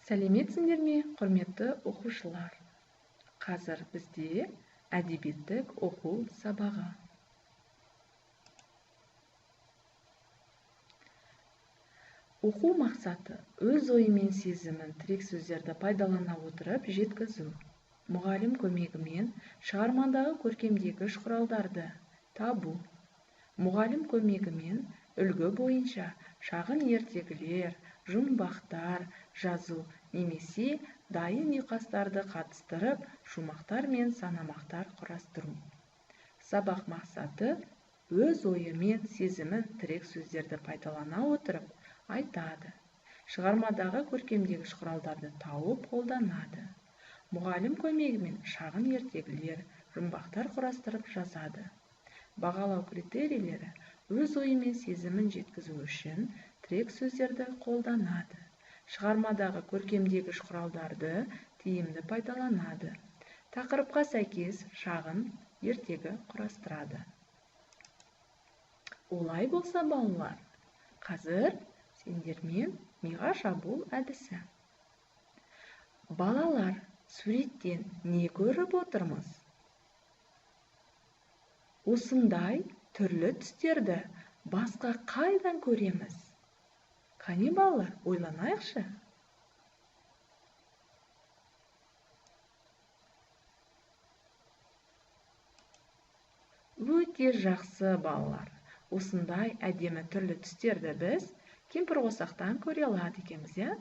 Сәлеметсіңдер ме, құрметті оқушылар? Қазір бізде әдебиеттік оқу сабағы. Оқу мақсаты өз ойы мен сезімін тірек сөздерді пайдалана отырып жеткізу. Мұғалім көмегімен шығармадағы көркемдегіш құралдарды табу. Мұғалім көмегімен үлгі бойынша шағын ертегілер, жұмбақтар жазу немесе дайын ұйқастарды қатыстырып, шумақтар мен санамақтар құрастыру. Сабақ мақсаты өз ойы мен сезімін тірек сөздерді пайдалана отырып айтады. Шығармадағы көркемдегіш құралдарды тауып қолданады. Мұғалім көмегімен шағын ертегілер, жұмбақтар құрастырып жазады. Бағалау критерийлері өз ойы мен сезімін жеткізу үшін тірек сөздерді қолданады. Шығармадағы көркемдегіш құралдарды тиімді пайдаланады. Тақырыпқа сәйкес шағын ертегі құрастырады. Олай болса, балалар, қазір сендермен миға шабу әдісі. Балалар, суреттен не көріп отырмыз? Осындай түрлі түстерді басқа қайдан көреміз? Қане балалар, ойланайықшы. Өте жақсы, балалар. Осындай әдемі түрлі түстерді біз кемпір-қосақтан көре алады екенбіз, иә?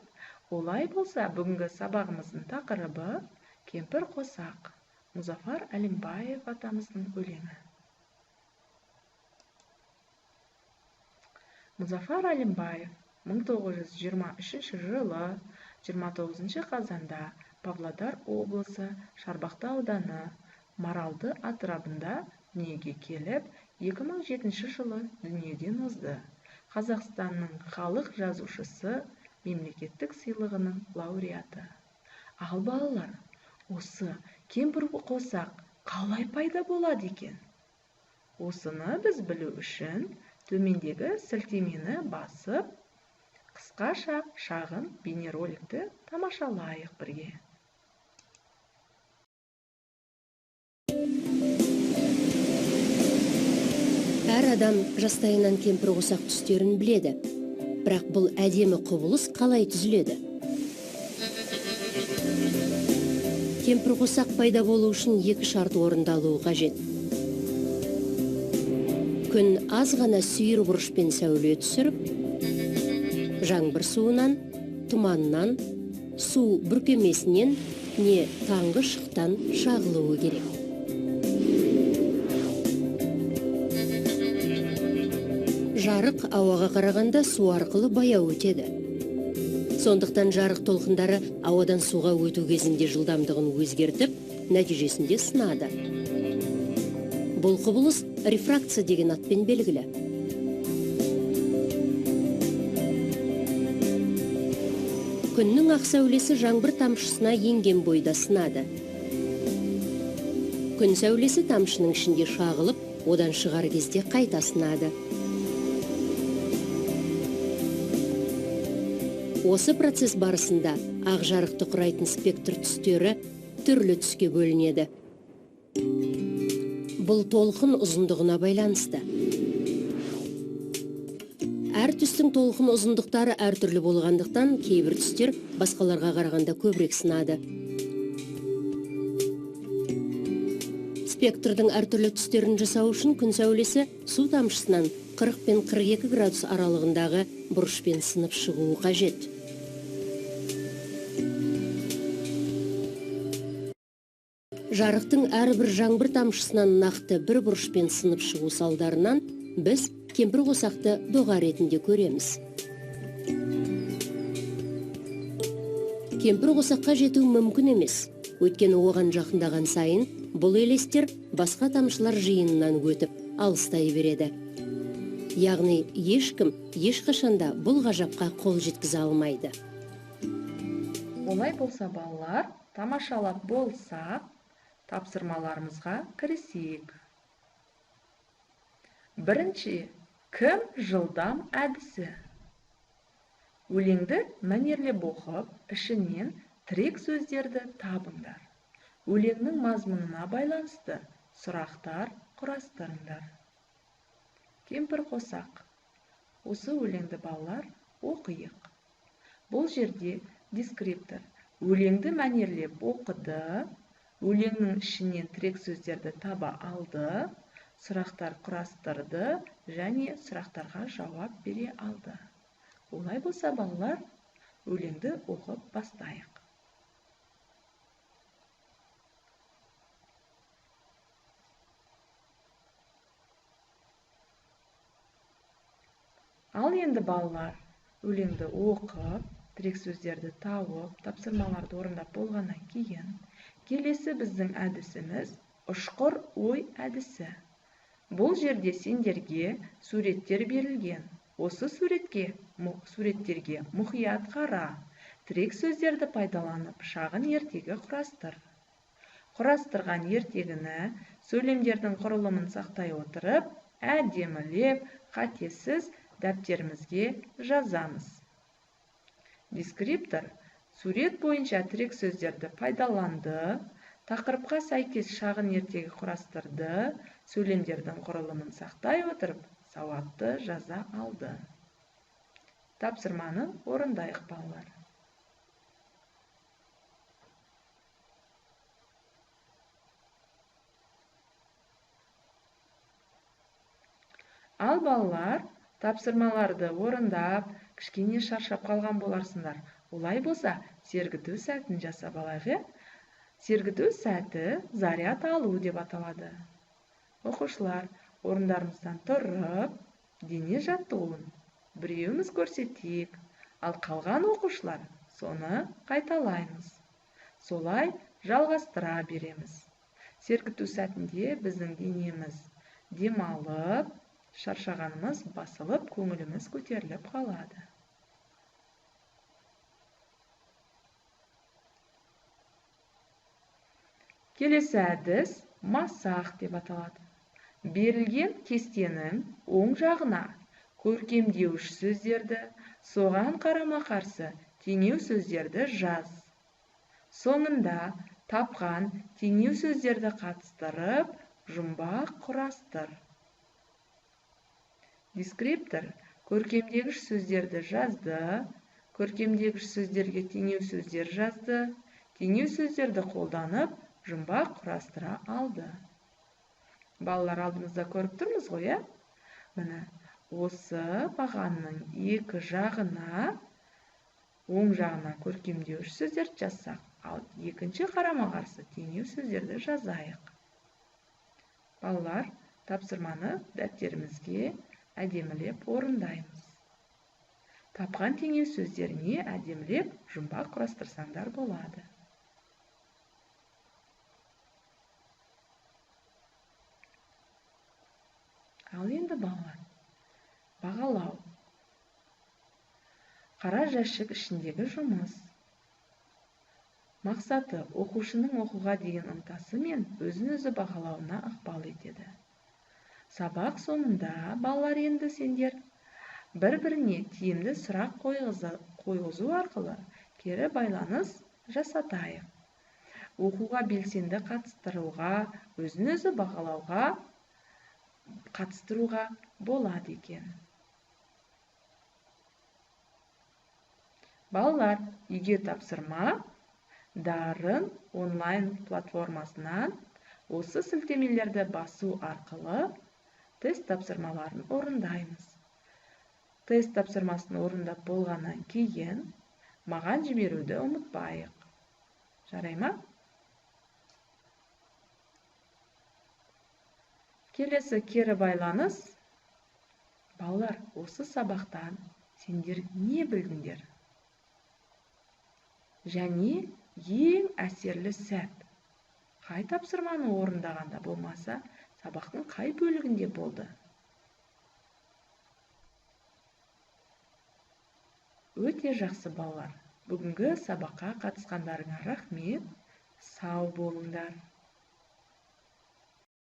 Олай болса, бүгінгі сабағымыздың тақырыбы кемпір-қосақ. Мұзафар Әлімбаев атамыздың өлеңі. Мұзафар Әлімбаев 1923 жылы 29 қазанда Павлодар облысы Шарбақты ауданы Маралды атырабында дүниеге келіп, 2007 жылы дүниеден озды. Қазақстанның халық жазушысы, мемлекеттік сыйлығының лауреаты. Ал балалар, осы кемпір-қосақ қалай пайда болады екен? Осыны біз білу үшін төмендегі сілтемені басып, қысқаша шағын бейнероликті тамашалайық бірге. Әр адам жастайынан кемпір-қосақ түстерін біледі. Бірақ бұл әдемі құбылыс қалай түзіледі? Кемпір-қосақ пайда болу үшін екі шарт орындалуы қажет. Күн аз ғана сүйір бұрышпен сәуле түсіріп, жаңбыр суынан, тұманнан, су бүркемесінен не таңғы шықтан шағылуы керек. Жарық ауаға қарағанда су арқылы баяу өтеді. Сондықтан жарық толқындары ауадан суға өту кезінде жылдамдығын өзгертіп, нәтижесінде сынады. Бұл құбылыс рефракция деген атпен белгілі. Күннің ақ сәулесі жаңбыр тамшысына енген бойда сынады. Күн сәулесі тамшының ішінде шағылып, одан шығар кезде қайта сынады. Осы процесс барысында ақ жарықты құрайтын спектр түстері түрлі түске бөлінеді. Бұл толқын ұзындығына байланысты. Әр түстің толқын ұзындықтары әртүрлі болғандықтан, кейбір түстер басқаларға қарағанда көбірек сынады. Спектрдің әртүрлі түстерін жасау үшін күн сәулесі су тамшысынан 40 пен 42 градус аралығындағы бұрышпен сынып шығуы қажет. Жарықтың әрбір жаңбыр тамшысынан нақты бір бұрышпен сынып шығу салдарынан біз кемпір-қосақты доға ретінде көреміз. Кемпір-қосаққа жету мүмкін емес, өйткені оған жақындаған сайын бұл елестер басқа тамшылар жиынынан өтіп алыстай береді. Яғни ешкім ешқашанда бұл ғажапқа қол жеткізе алмайды. Олай болса, балалар, тамашалап болсақ, тапсырмаларымызға кірісейік. Бірінші, кім жылдам әдісі? Өлеңді мәнерлеп оқып, ішінен тірек сөздерді табыңдар. Өлеңнің мазмұнына байланысты сұрақтар құрастырыңдар. Кемпір қосақ. Осы өлеңді балалар оқиық. Бұл жерде дескриптор өлеңді мәнерлеп оқыды, өлеңнің ішінен тірек сөздерді таба алды, сұрақтар құрастырды және сұрақтарға жауап бере алды. Олай болса, балалар, өлеңді оқып бастайық. Ал енді балалар, өлеңді оқып, тірек сөздерді тауып, тапсырмаларды орындап болғаннан кейін, келесі біздің әдісіміз ұшқыр ой әдісі. Бұл жерде сендерге суреттер берілген. Осы суреттерге мұқият қара, тірек сөздерді пайдаланып шағын ертегі құрастыр. Құрастырған ертегіні сөйлемдердің құрылымын сақтай отырып, әдемілеп, қатесіз дәптерімізге жазамыз. Дескриптор сурет бойынша тірек сөздерді пайдаланды, тақырыпқа сәйкес шағын ертегі құрастырды, сөйлемдердің құрылымын сақтай отырып, сауатты жаза алды. Тапсырманы орындайық, балалар. Ал балалар, тапсырмаларды орындап, кішкене шаршап қалған боларсыңдар. Олай болса, сергіту сәтін жасап алайық. Сергіту сәті заряд алу деп аталады. Оқушылар, орындарымыздан тұрып, дене жаттығуын біреуіміз көрсетейік, ал қалған оқушылар соны қайталаймыз. Солай жалғастыра береміз. Сергіту сәтінде біздің денеміз демалып, шаршағанымыз басылып, көңіліміз көтеріліп қалады. Келесі әдіс масақ деп аталады. Берілген кестенің оң жағына көркемдеуіш сөздерді, соған қарама-қарсы теңеу сөздерді жаз. Соңында тапқан теңеу сөздерді қатыстырып, жұмбақ құрастыр. Дескриптор көркемдегіш сөздерді жазды, көркемдегіш сөздерге теңеу сөздер жазды, теңеу сөздерді қолданып, жұмбақ құрастыра алды. Балалар, алдымызда көріп тұрмыз ғой, Міне, осы бағанның екі жағына, оң жағына көркемдеуіш сөздерді жазсақ, ал екінші қарама-қарсы теңеу сөздерді жазайық. Балалар, тапсырманы дәптерімізге әдемілеп орындаймыз. Тапқан теңеу сөздеріне әдемілеп жұмбақ құрастырсаңдар болады. Ал енді балалар, бағалау. Қара жәшік ішіндегі жұмыс. Мақсаты оқушының оқуға деген ынтасы мен өзін-өзі бағалауына ықпал етеді. Сабақ соңында балалар, енді сендер бір-біріне тиімді сұрақ қойғызу арқылы кері байланыс жасатайық. Оқуға белсенді қатыстыруға, өзін-өзі бағалауға қатыстыруға болады екен. Балалар, үйге тапсырма Дарын онлайн платформасынан осы сілтемелерді басу арқылы тест тапсырмаларын орындаймыз. Тест тапсырмасын орындап болғаннан кейін маған жіберуді ұмытпайық. Жарай ма? Келесі кері байланыс. Балалар, осы сабақтан сендер не білдіңдер? Және ең әсерлі сәт қай тапсырманы орындағанда болмаса, сабақтың қай бөлігінде болды? Өте жақсы, балалар. Бүгінгі сабаққа қатысқандарыңа рахмет. Сау болыңдар.